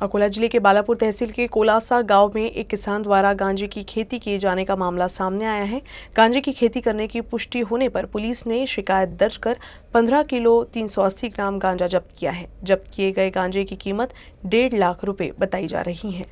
अकोला जिले के बालापुर तहसील के कोलासा गांव में एक किसान द्वारा गांजे की खेती किए जाने का मामला सामने आया है। गांजे की खेती करने की पुष्टि होने पर पुलिस ने शिकायत दर्ज कर 15 किलो 380 ग्राम गांजा जब्त किया है। जब्त किए गए गांजे की कीमत 1.5 लाख रुपए बताई जा रही है।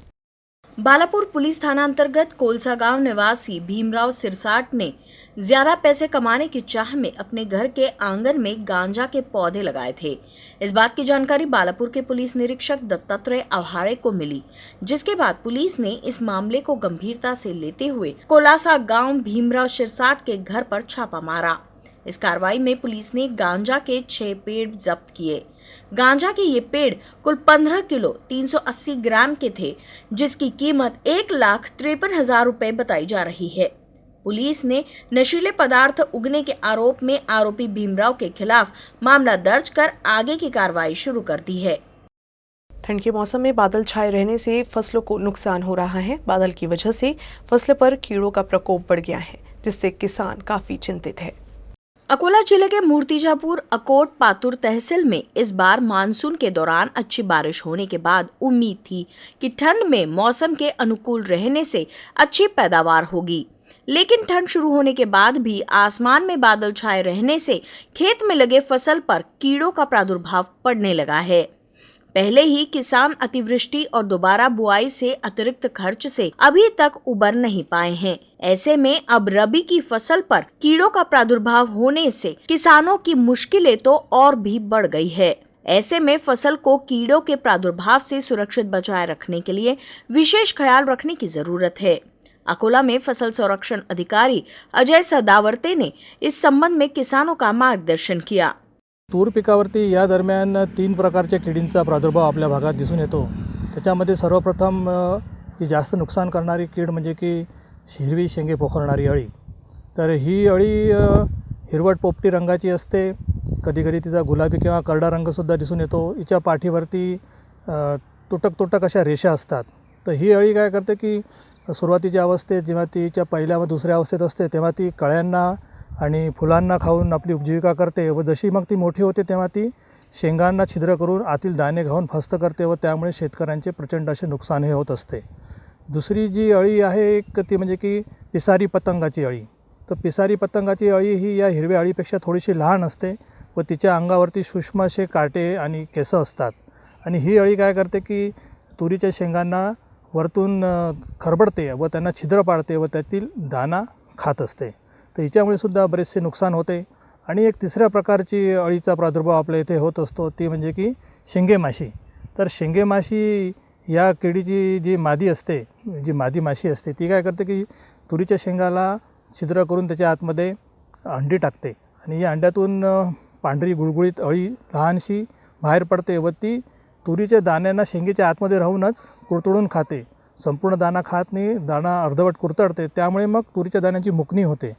बालापुर पुलिस थाना अंतर्गत कोलसा गांव निवासी भीमराव सिरसाट ने ज्यादा पैसे कमाने की चाह में अपने घर के आंगन में गांजा के पौधे लगाए थे। इस बात की जानकारी बालापुर के पुलिस निरीक्षक दत्तात्रेय आहाड़े को मिली, जिसके बाद पुलिस ने इस मामले को गंभीरता से लेते हुए कोलासा गांव भीमराव सिरसाट के घर पर छापा मारा। इस कार्रवाई में पुलिस ने गांजा के 6 पेड़ जब्त किए। गांजा के ये पेड़ कुल 15 किलो 380 ग्राम के थे, जिसकी कीमत 1,53,000 रुपए बताई जा रही है। पुलिस ने नशीले पदार्थ उगने के आरोप में आरोपी भीमराव के खिलाफ मामला दर्ज कर आगे की कार्रवाई शुरू कर दी है। ठंड के मौसम में बादल छाए रहने से फसलों को नुकसान हो रहा है। बादल की वजह से फसल पर कीड़ों का प्रकोप बढ़ गया है, जिससे किसान काफी चिंतित है। अकोला जिले के मूर्तिजापुर अकोट पातुर तहसील में इस बार मानसून के दौरान अच्छी बारिश होने के बाद उम्मीद थी कि ठंड में मौसम के अनुकूल रहने से अच्छी पैदावार होगी, लेकिन ठंड शुरू होने के बाद भी आसमान में बादल छाए रहने से खेत में लगे फसल पर कीड़ों का प्रादुर्भाव पड़ने लगा है। पहले ही किसान अतिवृष्टि और दोबारा बुआई से अतिरिक्त खर्च से अभी तक उबर नहीं पाए हैं। ऐसे में अब रबी की फसल पर कीड़ों का प्रादुर्भाव होने से किसानों की मुश्किलें तो और भी बढ़ गई है। ऐसे में फसल को कीड़ों के प्रादुर्भाव से सुरक्षित बचाए रखने के लिए विशेष ख्याल रखने की जरूरत है। अकोला में फसल संरक्षण अधिकारी अजय सदावर्ते ने इस संबंध में किसानों का मार्गदर्शन किया। तूर पिकावरती या दरम्यान 3 प्रकारच्या किडींचा प्रादुर्भाव आपल्या भागात दिसून येतो। त्याच्यामध्ये सर्वप्रथम की जास्त नुकसान करणारी कीड म्हणजे की हिरवी शेंगे पोखरणारी अळी। तर ही अळी हिरवट पोपटी रंगाची असते, कधीकधी तिचा गुलाबी किंवा करडा रंगसुद्धा दिसून येतो। हिच्या पाठीवरती तुटक तुटक अशा रेषा असतात। तर ही अळी काय करते की सुरुवातीच्या अवस्थेत जेव्हा तिच्या पहिल्या व दुसऱ्या अवस्थेत असते तेव्हा ती कळ्यांना आणि फुलांना खाऊन आपली उपजीविका करते व जशी मग ती मोठी होते तेव्हा ती शेंगांना छिद्र करून आतील दाणे घाऊन फस्त करते व त्यामुळे शेतकऱ्यांचे प्रचंड असे नुकसान हे होत असते। दुसरी जी अळी आहे एक ती म्हणजे की पिसारी पतंगाची अळी। तर पिसारी पतंगाची अळी ही या हिरव्या अळीपेक्षा थोडीशी लहान असते व तिच्या अंगावरती सूक्ष्म असे काटे आणि केस असतात आणि ही अळी काय करते की तुरीच्या शेंगांना वरतून खरबडते व त्यांना छिद्र पाडते व त्यातील दाणा खात असते। तर हिच्यामुळे सुद्धा बरेचसे नुकसान होते। आणि एक तिसऱ्या प्रकारची अळीचा प्रादुर्भाव आपल्या इथे होत असतो ती म्हणजे की शेंगे माशी। तर शेंगे माशी या किडीची जी मादी असते, जी मादी माशी असते ती काय करते की तुरीच्या शेंगाला छिद्र करून त्याच्या आतमध्ये अंडी टाकते आणि या अंड्यातून पांढरी गुळगुळीत अळी लहानशी बाहेर पडते व ती तुरीच्या दाण्यांना शेंगेच्या आतमध्ये राहूनच कुरतडून खाते। संपूर्ण दाणा खात नाही, दाणा अर्धवट कुरतडते, त्यामुळे मग तुरीच्या दाण्यांची मुकणी होते।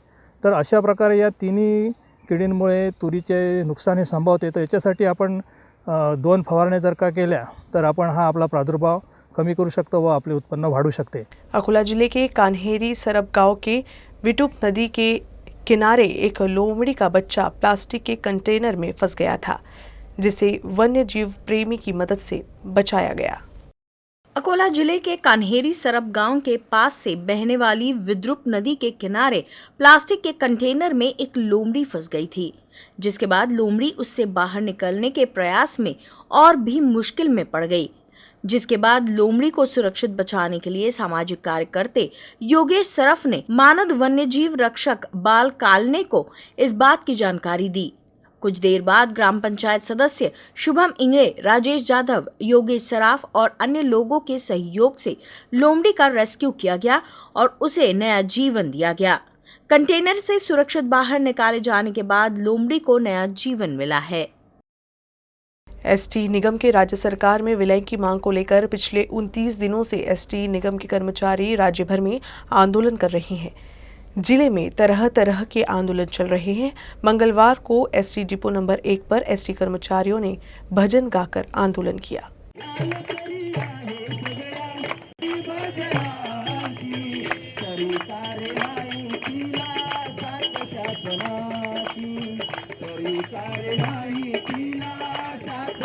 तर अशा प्रकारे या तिन्ही किडींमुळे तुरीचे नुकसान हे संभवते। तर याच्यासाठी आपण 2 फवारण्या जर का केल्या तर आपण हा आपला प्रादुर्भाव कमी करू शकतो व आपले उत्पन्न वाढू शकते। अकोला जिले के कान्हेरी सरब गांव के विटुप नदी के किनारे एक लोमड़ी का बच्चा प्लास्टिक के कंटेनर में फंस गया था, जिसे वन्य जीव प्रेमी की मदद से बचाया गया। अकोला जिले के कान्हेरी सरब गांव के पास से बहने वाली विद्रुप नदी के किनारे प्लास्टिक के कंटेनर में एक लोमड़ी फंस गई थी, जिसके बाद लोमड़ी उससे बाहर निकलने के प्रयास में और भी मुश्किल में पड़ गई। जिसके बाद लोमड़ी को सुरक्षित बचाने के लिए सामाजिक कार्यकर्ता योगेश सरफ ने मानद वन्यजीव रक्षक बाल कालने को इस बात की जानकारी दी। कुछ देर बाद ग्राम पंचायत सदस्य शुभम इंगड़े, राजेश जाधव, योगेश सराफ और अन्य लोगों के सहयोग से लोमड़ी का रेस्क्यू किया गया और उसे नया जीवन दिया गया। कंटेनर से सुरक्षित बाहर निकाले जाने के बाद लोमड़ी को नया जीवन मिला है। एसटी निगम के राज्य सरकार में विलय की मांग को लेकर पिछले 29 दिनों से एसटी निगम के कर्मचारी राज्य भर में आंदोलन कर रहे हैं। जिले में तरह तरह के आंदोलन चल रहे हैं। मंगलवार को एसटी डिपो नंबर 1 पर एसटी कर्मचारियों ने भजन गाकर आंदोलन किया।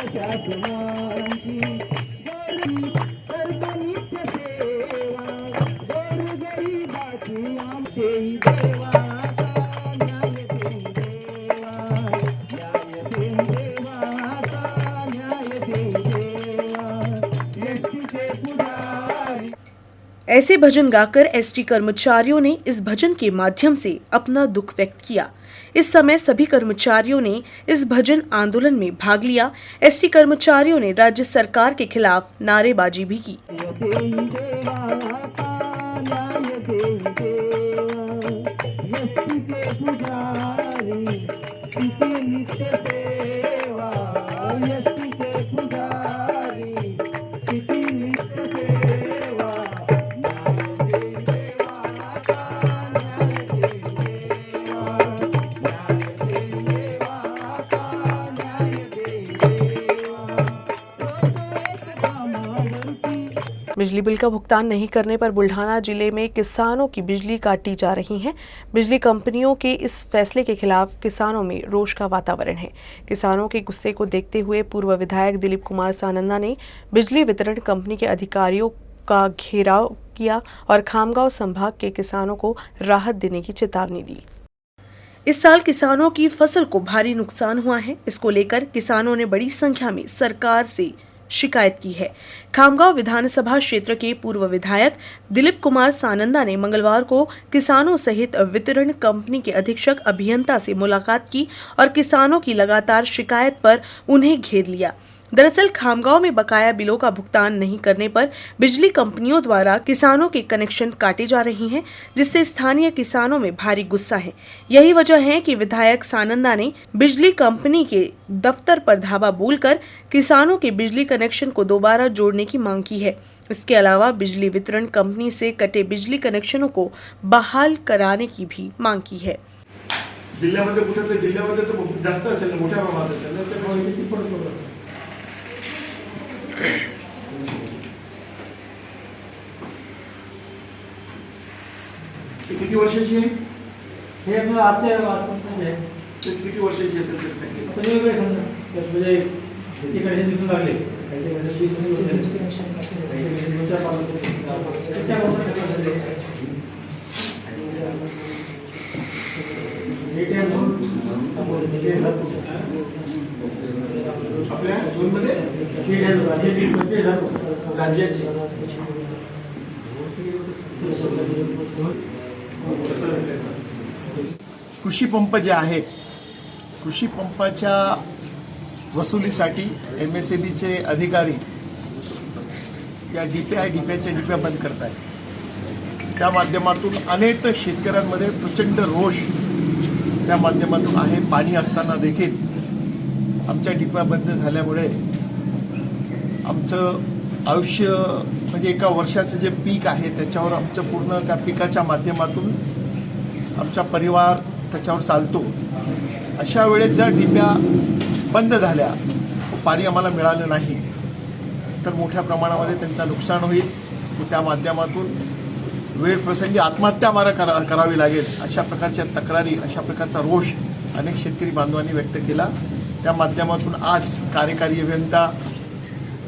शासनाची ऐसे भजन गाकर एसटी कर्मचारियों ने इस भजन के माध्यम से अपना दुख व्यक्त किया। इस समय सभी कर्मचारियों ने इस भजन आंदोलन में भाग लिया। एसटी कर्मचारियों ने राज्य सरकार के खिलाफ नारेबाजी भी की। बिजली बिल का भुगतान नहीं करने पर बुल्ढाना जिले में किसानों की बिजली काटी जा रही है। बिजली कंपनियों के इस फैसले के खिलाफ किसानों में रोष का वातावरण है। किसानों के गुस्से को देखते हुए पूर्व विधायक दिलीप कुमार सानंदा ने बिजली वितरण कंपनी के अधिकारियों का घेराव किया और खामगांव संभाग के किसानों को राहत देने की चेतावनी दी। इस साल किसानों की फसल को भारी नुकसान हुआ है। इसको लेकर किसानों ने बड़ी संख्या में सरकार से शिकायत की है। खामगांव विधानसभा क्षेत्र के पूर्व विधायक दिलीप कुमार सानंदा ने मंगलवार को किसानों सहित वितरण कंपनी के अधीक्षक अभियंता से मुलाकात की और किसानों की लगातार शिकायत पर उन्हें घेर लिया। दरअसल खामगांव में बकाया बिलों का भुगतान नहीं करने पर बिजली कंपनियों द्वारा किसानों के कनेक्शन काटे जा रहे हैं, जिससे स्थानीय किसानों में भारी गुस्सा है। यही वजह है कि विधायक सानंदा ने बिजली कंपनी के दफ्तर पर धावा बोलकर किसानों के बिजली कनेक्शन को दोबारा जोड़ने की मांग की है। इसके अलावा बिजली वितरण कंपनी से कटे बिजली कनेक्शनों को बहाल कराने की भी मांग की है। जिल्ह्यामध्ये कुठे तर जिल्ह्यामध्ये तर जास्त असेल, मोठ्या प्रमाणात असेल, किती वर्षाची आहे? हे आजच्या आहे किती वर्षाची असेल म्हणजे तिकडे तिथून लागले आपल्या झोनमध्ये राज्याची कृषी पंप जे आहेत, कृषी पंपाच्या वसुलीसाठी MSEBचे अधिकारी या डिप्या बंद करत आहेत। त्या माध्यमातून अनेक शेतकऱ्यांमध्ये प्रचंड रोष त्या माध्यमातून आहे। पाणी असताना देखील आमच्या डिप्या बंद झाल्यामुळे आमचं आयुष्य म्हणजे एका वर्षाचं जे पीक आहे त्याच्यावर आमचं पूर्ण त्या पिकाच्या माध्यमातून आमचा परिवार त्याच्यावर चालतो। अशा वेळेस जर डिप्या बंद झाल्या, पाणी आम्हाला मिळालं नाही तर मोठ्या प्रमाणामध्ये त्यांचं नुकसान होईल। त्या माध्यमातून वेळ प्रसंगी आत्महत्या करावी लागेल अशा प्रकारच्या तक्रारी, अशा प्रकारचा रोष अनेक शेतकरी बांधवांनी व्यक्त केला। त्या माध्यमातून आज कार्यकारी अभियंता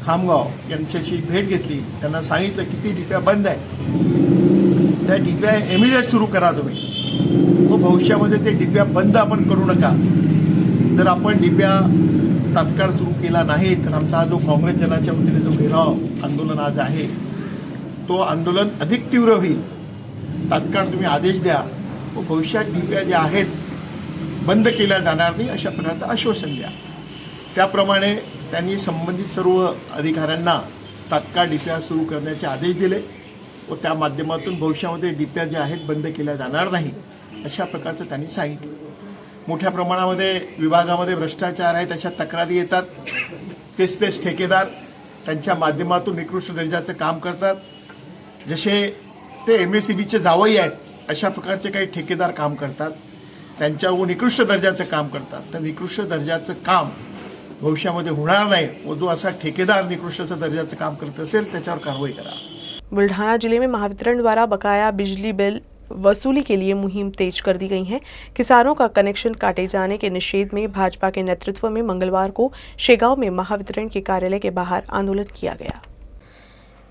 खामगाव यांच्याशी भेट घेतली। त्यांना सांगितलं किती डिप्या बंद आहे, त्या डिप्या इमिडिएट सुरू करा तुम्ही, व भविष्यामध्ये ते डिप्या बंद आपण करू नका। जर आपण डिप्या तात्काळ सुरू केला नाही तर आमचा जो काँग्रेस जनाच्या वतीने जो घेराव आंदोलन आज आहे तो आंदोलन अधिक तीव्र होईल। तात्काळ तुम्ही आदेश द्या व भविष्यात डिप्या ज्या आहेत बंद केल्या जाणार नाही अशा प्रकारचं आश्वासन द्या। त्याप्रमाणे त्यांनी संबंधित सर्व अधिकाऱ्यांना तात्काळ डिप्या सुरू करण्याचे आदेश दिले व त्या माध्यमातून भविष्यामध्ये डिप्या ज्या आहेत बंद केल्या जाणार नाही अशा प्रकारचं त्यांनी सांगितलं। मोठ्या प्रमाणामध्ये विभागामध्ये भ्रष्टाचार आहे, त्याच्या तक्रारी येतात। तेच ठेकेदार त्यांच्या माध्यमातून निकृष्ट दर्जाचं काम करतात। जसे ते MSEBचे जावई आहेत अशा प्रकारचे काही ठेकेदार काम करतात, त्यांच्यावर निकृष्ट दर्जाचं काम करतात। तर निकृष्ट दर्जाचं काम भविष्यामध्ये होणार नाही व जो असा ठेकेदार निकृष्ट दर्जाचं काम करत असेल त्याच्यावर कारवाई करा। बुल्ढाना जिले में महावितरण द्वारा बकाया बिजली बिल वसूली के लिए मुहिम तेज कर दी गई है। किसानों का कनेक्शन काटे जाने के निषेध में भाजपा के नेतृत्व में मंगलवार को शेगांव में महावितरण के कार्यालय के बाहर आंदोलन किया गया।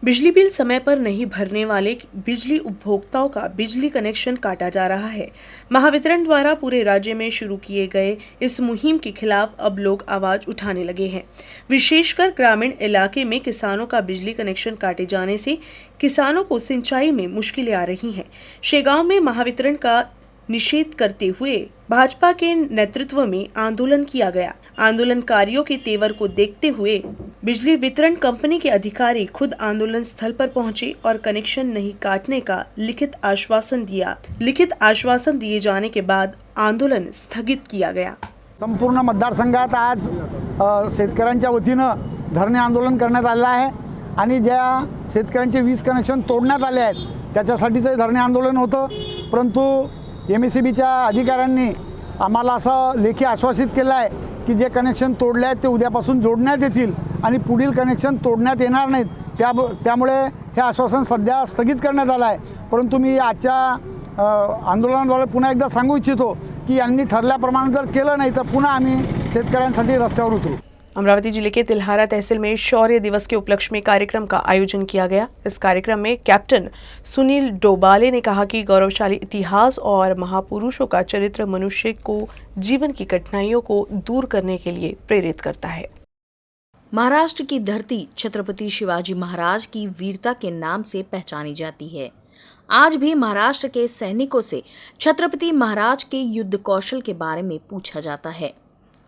बिजली बिल समय पर नहीं भरने वाले बिजली उपभोक्ताओं का बिजली कनेक्शन काटा जा रहा है। महावितरण द्वारा पूरे राज्य में शुरू किए गए इस मुहिम के खिलाफ अब लोग आवाज उठाने लगे हैं। विशेषकर ग्रामीण इलाके में किसानों का बिजली कनेक्शन काटे जाने से किसानों को सिंचाई में मुश्किलें आ रही हैं। शेगांव में महावितरण का निषेध करते हुए भाजपा के नेतृत्व में आंदोलन किया गया। आंदोलनकारियों के तेवर को देखते हुए बिजली वितरण कंपनी के अधिकारी खुद आंदोलन स्थल पर पहुंचे और कनेक्शन नहीं काटने का लिखित आश्वासन दिया। लिखित आश्वासन दिए जाने के बाद आंदोलन स्थगित किया गया। संपूर्ण मतदारसंघात आज शेतकऱ्यांच्या वतीनं धरणे आंदोलन करण्यात आलेलं आहे आणि ज्या शेतकऱ्यांचे वीज कनेक्शन तोडण्यात आले आहेत त्याच्यासाठीचं धरणे आंदोलन होतं, परंतु MSEBच्या अधिकाऱ्यांनी आम्हाला असं लेखी आश्वासित केलं आहे की जे कनेक्शन तोडले आहेत ते उद्यापासून जोडण्यात येतील आणि पुढील कनेक्शन तोडण्यात येणार नाहीत। त्यामुळे हे आश्वासन सध्या स्थगित करण्यात आलं आहे। परंतु मी आजच्या आंदोलनाद्वारे पुन्हा एकदा सांगू इच्छितो की यांनी ठरल्याप्रमाणे जर केलं नाही तर पुन्हा आम्ही शेतकऱ्यांसाठी रस्त्यावर उतरू। अमरावती जिले के तिल्हारा तहसील में शौर्य दिवस के उपलक्ष्य में कार्यक्रम का आयोजन किया गया। इस कार्यक्रम में कैप्टन सुनील डोबाले ने कहा कि गौरवशाली इतिहास और महापुरुषों का चरित्र मनुष्य को जीवन की कठिनाइयों को दूर करने के लिए प्रेरित करता है। महाराष्ट्र की धरती छत्रपति शिवाजी महाराज की वीरता के नाम से पहचानी जाती है। आज भी महाराष्ट्र के सैनिकों से छत्रपति महाराज के युद्ध कौशल के बारे में पूछा जाता है।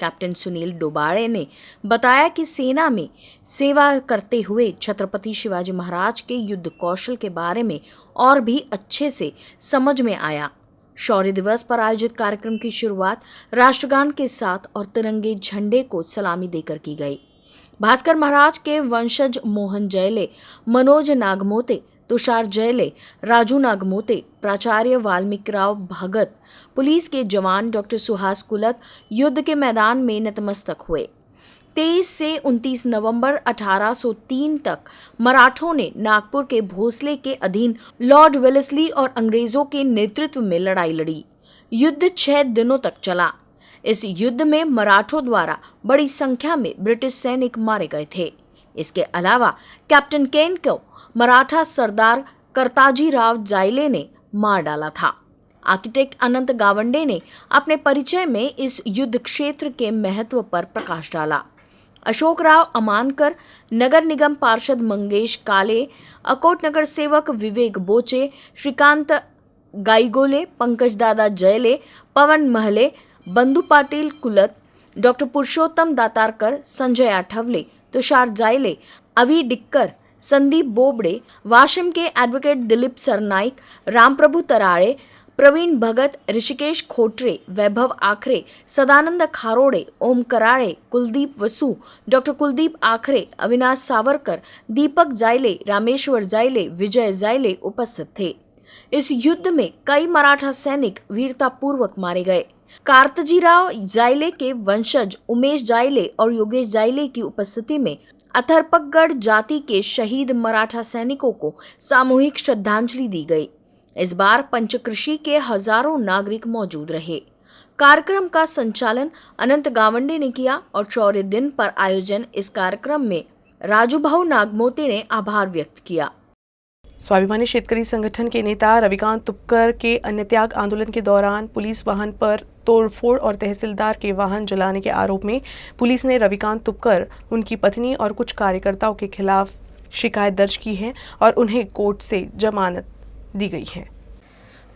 कैप्टन सुनील डोबाले ने बताया कि सेना में सेवा करते हुए छत्रपति शिवाजी महाराज के युद्ध कौशल के बारे में और भी अच्छे से समझ में आया। शौर्य दिवस पर आयोजित कार्यक्रम की शुरुआत राष्ट्रगान के साथ और तिरंगे झंडे को सलामी देकर की गई। भास्कर महाराज के वंशज मोहन जयले, मनोज नागमोते, तुषार जयले, राजू नागमोते, प्राचार्य वाल्मीकिराव भगत, पुलिस के जवान डॉक्टर सुहास कुलत युद्ध के मैदान में नतमस्तक हुए। 23 से 29 नवंबर 1803 तक मराठों ने नागपुर के भोसले के अधीन लॉर्ड वेलेस्ली और अंग्रेजों के नेतृत्व में लड़ाई लड़ी। युद्ध 6 दिनों तक चला। इस युद्ध में मराठों द्वारा बड़ी संख्या में ब्रिटिश सैनिक मारे गए थे। इसके अलावा कैप्टन केन को मराठा सरदार करताजी राव जायले ने मार डाला था। आर्किटेक्ट अनंत गावंडे ने अपने परिचय में इस युद्ध क्षेत्र के महत्व पर प्रकाश डाला। अशोक राव अमानकर, नगर निगम पार्षद मंगेश काले, अकोट नगर सेवक विवेक बोचे, श्रीकांत गाईगोले, पंकज दादा जयले, पवन महले, बंधु पाटिल कुलत, डॉक्टर पुरुषोत्तम दातारकर, संजय आठवले, तुषार जायले, अवी डिक्कर, संदीप बोबड़े, वाशिम के एडवोकेट दिलीप सरनाइक, रामप्रभु तराड़े, प्रवीण भगत, ऋषिकेश खोटरे, वैभव आखरे, सदानंद खारोड़े, ओम कराड़े, कुलदीप वसु, डॉक्टर कुलदीप आखरे, अविनाश सावरकर, दीपक जायले, रामेश्वर जायले, विजय जायले उपस्थित थे। इस युद्ध में कई मराठा सैनिक वीरतापूर्वक मारे गए। कार्तजीराव जायले के वंशज उमेश जायले और योगेश जायले की उपस्थिति में अथर्पकगढ़ जाति के शहीद मराठा सैनिकों को सामूहिक श्रद्धांजलि दी गई। इस बार पंचकृषि के हजारों नागरिक मौजूद रहे। कार्यक्रम का संचालन अनंत गावंडे ने किया और शौर्य दिन पर आयोजन इस कार्यक्रम में राजूभाऊ नागमोते ने आभार व्यक्त किया। स्वाभिमानी शेतकरी संगठन के नेता रविकांत तुपकर के अन्य त्याग आंदोलन के दौरान पुलिस वाहन पर तोड़फोड़ और तहसीलदार के वाहन जलाने के आरोप में पुलिस ने रविकांत तुपकर, उनकी पत्नी और कुछ कार्यकर्ताओं के खिलाफ शिकायत दर्ज की है और उन्हें कोर्ट से जमानत दी गई है।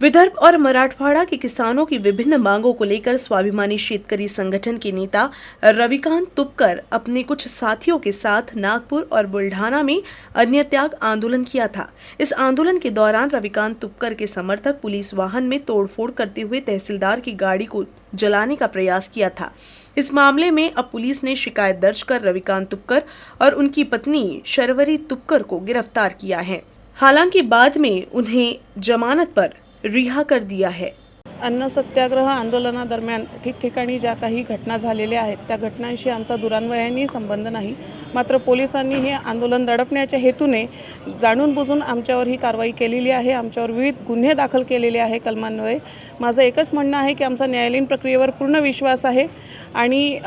विदर्भ और मराठवाड़ा के किसानों की विभिन्न मांगों को लेकर स्वाभिमानी शेतकरी संगठन के नेता रविकांत तुपकर अपने कुछ साथियों के साथ नागपुर और बुल्ढाना में अन्य त्याग आंदोलन किया था। इस आंदोलन के दौरान रविकांत तुपकर के समर्थक पुलिस वाहन में तोड़फोड़ करते हुए तहसीलदार की गाड़ी को जलाने का प्रयास किया था। इस मामले में अब पुलिस ने शिकायत दर्ज कर रविकांत तुपकर और उनकी पत्नी शर्वरी तुपकर को गिरफ्तार किया है। हालांकि बाद में उन्हें जमानत पर रिहा कर दिया है। अन्न सत्याग्रह आंदोलनादरम्यान ठिकठिकाणी ज्या काही घटना झालेल्या आहेत त्या घटनांशी आमचा दुरान्वयाने संबंध नाही. मात्र पोलिसांनी हे आंदोलन दडपण्याच्या हेतूने जाणून बुजून आमच्यावर ही कारवाई केलेली आहे. आमच्यावर विविध गुन्हे दाखल केलेले आहे कलमान्वये. माझं एकच म्हणणं आहे की आमचा न्यायालयीन प्रक्रियेवर पूर्ण विश्वास आहे आणि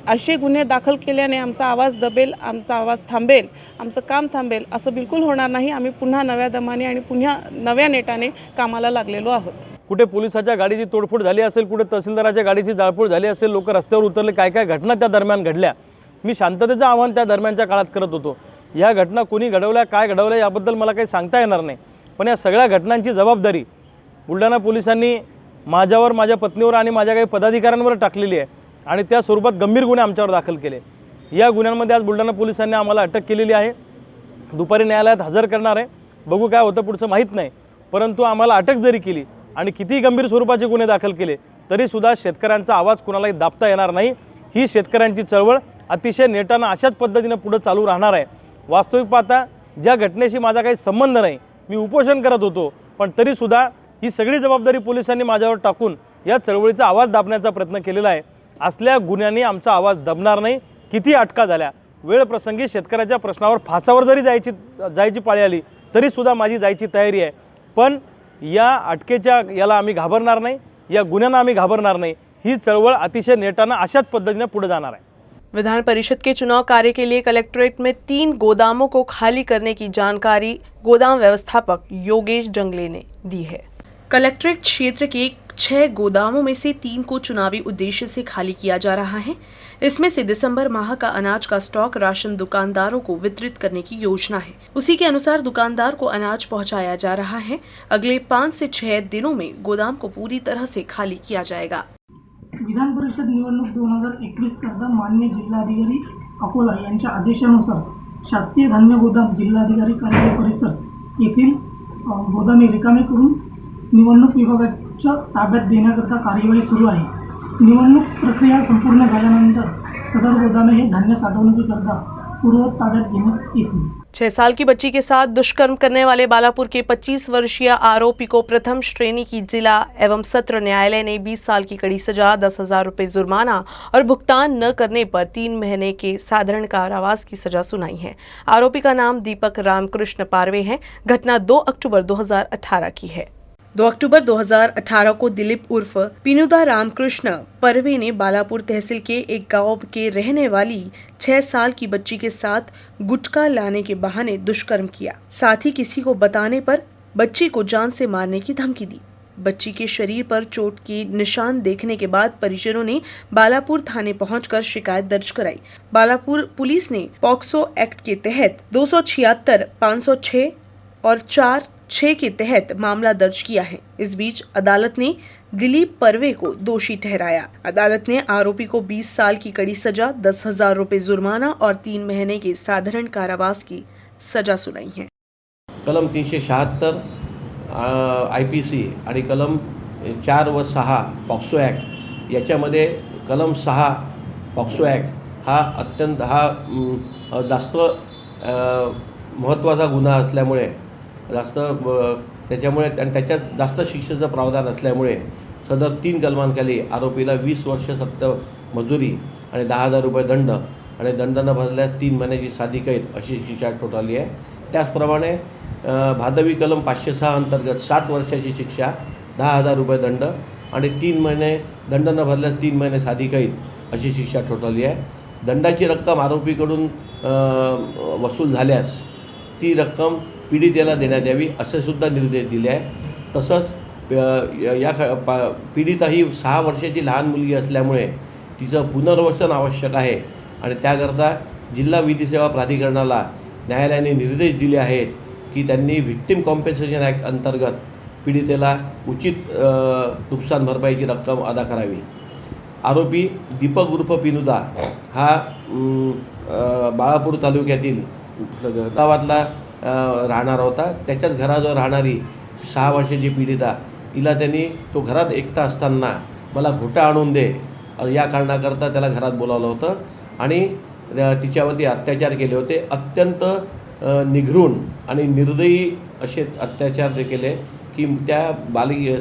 असे गुन्हे दाखल केल्याने आमचा आवाज दबेल, आमचा आवाज थांबेल, आमचं काम थांबेल असं बिलकुल होणार नाही. आम्ही पुन्हा नव्या दमाने आणि पुन्हा नव्या नेटाने कामाला लागलेलो आहोत. कुठे पोलिसाच्या गाडीची तोडफोड झाली असेल, कुठे तहसीलदाराच्या गाडीची जाळपोळ झाली असेल, लोक रस्त्यावर उतरले, काय काय घटना त्या दरम्यान घडल्या. मी शांततेचं आव्हान त्या दरम्यानच्या काळात करत होतो. या घटना कोणी घडवल्या, काय घडवल्या याबद्दल मला काही सांगता येणार नाही. पण या सगळ्या घटनांची जबाबदारी बुलढाणा पोलिसांनी माझ्यावर, माझ्या पत्नीवर आणि माझ्या काही पदाधिकाऱ्यांवर टाकलेली आहे आणि त्या स्वरूपात गंभीर गुन्हे आमच्यावर दाखल केले. या गुन्ह्यांमध्ये आज बुलढाणा पोलिसांनी आम्हाला अटक केलेली आहे. दुपारी न्यायालयात हजर करणार आहे. बघू काय होतं पुढचं माहीत नाही. परंतु आम्हाला अटक जरी केली आणि कितीही गंभीर स्वरूपाचे गुन्हे दाखल केले तरीसुद्धा शेतकऱ्यांचा आवाज कुणालाही दाबता येणार नाही. ही शेतकऱ्यांची चळवळ अतिशय नेटानं अशाच पद्धतीनं पुढे चालू राहणार आहे. वास्तविक पाहता ज्या घटनेशी माझा काही संबंध नाही, मी उपोषण करत होतो, पण तरीसुद्धा ही सगळी जबाबदारी पोलिसांनी माझ्यावर टाकून या चळवळीचा आवाज दाबण्याचा प्रयत्न केलेला आहे. असल्या गुन्ह्यांनी आमचा आवाज दबणार नाही. किती अटका झाल्या, वेळ प्रसंगी शेतकऱ्याच्या प्रश्नावर फासावर जरी जायची पाळी आली तरीसुद्धा माझी जायची तयारी आहे. पण या अटकेच्या याला आम्ही घाबरणार नाही, या गुन्ह्यांना आम्ही घाबरणार नाही. ही चळवळ अतिशय नेटानं अशाच पद्धतीने पुढे जाणार आहे. विधान परिषद के चुनाव कार्य के लिए कलेक्ट्रेट में 3 गोदामों को खाली करने की जानकारी गोदाम व्यवस्थापक योगेश जंगले ने दी है. कलेक्ट्रेट क्षेत्र के 6 गोदामों में से 3 को चुनावी उद्देश्य से खाली किया जा रहा है. इसमें से दिसंबर माह का अनाज का स्टॉक राशन दुकानदारों को वितरित करने की योजना है. उसी के अनुसार दुकानदार को अनाज पहुंचाया जा रहा है. अगले 5 से 6 दिनों में गोदाम को पूरी तरह से खाली किया जाएगा. विधान परिषद निवडणूक 2021 करता माननीय जिल्हाधिकारी अकोला यांच्या आदेशानुसार शासकीय धान्य गोदाम जिल्हाधिकारी कार्यालय परिसर येथील गोदामे रिकामे करून निवडणूक विभागाच्या ताब्यात देण्याकरता कार्यवाही सुरू आहे. निवडणूक प्रक्रिया संपूर्ण झाल्यानंतर सदर गोदामे हे धान्य साठवणुकीकरता पूर्ववत ताब्यात घेण्यात येतील. 6 साल की बच्ची के साथ दुष्कर्म करने वाले बालापुर के 25 वर्षीय आरोपी को प्रथम श्रेणी की जिला एवं सत्र न्यायालय ने 20 साल की कड़ी सजा, 10,000 रुपये जुर्माना और भुगतान न करने पर 3 महीने के साधारण कारावास की सजा सुनाई है. आरोपी का नाम दीपक रामकृष्ण पारवे है. घटना 2 अक्टूबर 2018 की है. 2 अक्टूबर 2018 को दिलीप उर्फ पिनुदा रामकृष्ण परवे ने बालापुर तहसील के एक गांव के रहने वाली 6 साल की बच्ची के साथ गुटखा लाने के बहाने दुष्कर्म किया. साथ ही किसी को बताने पर बच्ची को जान से मारने की धमकी दी. बच्ची के शरीर पर चोट के निशान देखने के बाद परिजनों ने बालापुर थाने पहुंचकर शिकायत दर्ज कराई. बालापुर पुलिस ने पॉक्सो एक्ट के तहत 276, 506 और 4(6) के तहत मामला दर्ज किया है. इस बीच अदालत ने दिलीप परवे को दोषी ठहराया. अदालत ने आरोपी को 20 साल की कड़ी सजा, 10,000 रुपये जुर्माना और 3 महीने के साधारण कारावास की सजा सुनाई है. कलम 376 IPC आणि कलम 4 व 6 पॉक्सो ॲक्ट याच्यामध्ये कलम 6 पॉक्सो ॲक्ट हा अत्यंत जास्त महत्त्वाचा गुन्हा असल्यामुळे त्याच्यामुळे आणि त्याच्यात जास्त शिक्षेचं प्रावधान असल्यामुळे सदर 3 कलमांखाली आरोपीला 20 वर्ष सक्त मजुरी आणि 10,000 रुपये दंड आणि दंड न भरल्यास 3 महिन्याची साधी कैद अशी शिक्षा ठोठावली आहे. त्याचप्रमाणे भादवी कलम 506 अंतर्गत 7 वर्षाची शिक्षा, 10,000 रुपये दंड आणि 3 महिने दंड न भरल्यास 3 महिने साधी कैद अशी शिक्षा ठोठावली आहे. दंडाची रक्कम आरोपीकडून वसूल झाल्यास ती रक्कम पीडितेला देण्यात यावी असे सुद्धा निर्देश दिले आहे. तसंच या पीडिता ही 6 वर्षाची लहान मुलगी असल्यामुळे तिचं पुनर्वसन आवश्यक आहे आणि त्याकरता जिल्हा विधी सेवा प्राधिकरणाला न्यायालयाने निर्देश दिले आहेत की त्यांनी व्हिक्टिम कॉम्पेन्सेशन ॲक्ट अंतर्गत पीडितेला उचित नुकसान भरपाईची रक्कम अदा करावी. आरोपी दीपक उर्फ पिनुदा हा बाळापूर तालुक्यातील गावातला राहणार होता. त्याच्याच घराजवळ राहणारी 6 वर्षाची पीडिता, हिला त्यांनी तो घरात एकटा असताना मला घोटा आणून दे या कारणाकरता त्याला घरात बोलावलं होतं आणि तिच्यावरती अत्याचार केले होते. अत्यंत निघृण आणि निर्दयी असे अत्याचार ते केले. की त्या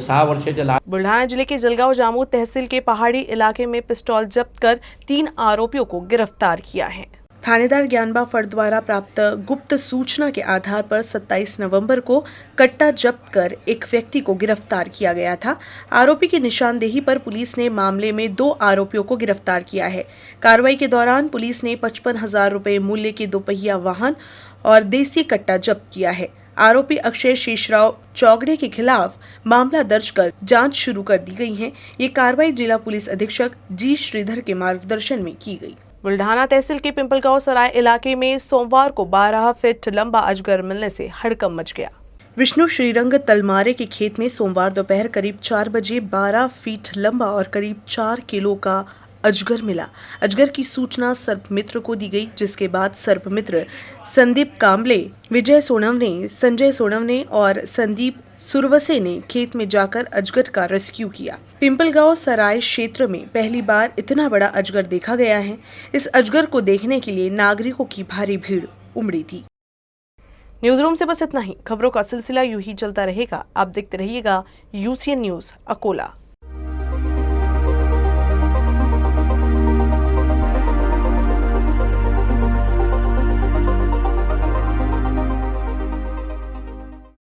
6 वर्षाच्या लहान बुल्ढाना जिले के जलगांव जामोद तहसील के पहाड़ी इलाके में पिस्तौल जब्त कर 3 आरोपियों को गिरफ्तार किया है। थानेदार ज्ञानबा फर्द द्वारा प्राप्त गुप्त सूचना के आधार पर 27 नवंबर को कट्टा जब्त कर एक व्यक्ति को गिरफ्तार किया गया था। आरोपी की निशानदेही पर पुलिस ने मामले में 2 आरोपियों को गिरफ्तार किया है। कार्रवाई के दौरान पुलिस ने 55,000 रुपए मूल्य के 2 पहिया वाहन और देसी कट्टा जब्त किया है। आरोपी अक्षय शेषराव चौगड़े के खिलाफ मामला दर्ज कर जांच शुरू कर दी गई है। ये कार्रवाई जिला पुलिस अधीक्षक जी श्रीधर के मार्गदर्शन में की गई। बुल्ढाना तहसील के पिंपलगांव सराय इलाके में सोमवार को 12 फीट लंबा अजगर मिलने से हड़कंप मच गया। विष्णु श्रीरंग तलमारे के खेत में सोमवार दोपहर करीब 4 बजे 12 फीट लंबा और करीब 4 किलो का अजगर मिला। अजगर की सूचना सर्पमित्र को दी गई, जिसके बाद सर्पमित्र संदीप कांबले, विजय सोनवने, संजय सोनवने और संदीप सुरवसे ने खेत में जाकर अजगर का रेस्क्यू किया। पिंपलगांव सराय क्षेत्र में पहली बार इतना बड़ा अजगर देखा गया है। इस अजगर को देखने के लिए नागरिकों की भारी भीड़ उमड़ी थी। न्यूज रूम से बस इतना ही। खबरों का सिलसिला यूं ही चलता रहेगा। आप देखते रहिएगा UCN न्यूज अकोला।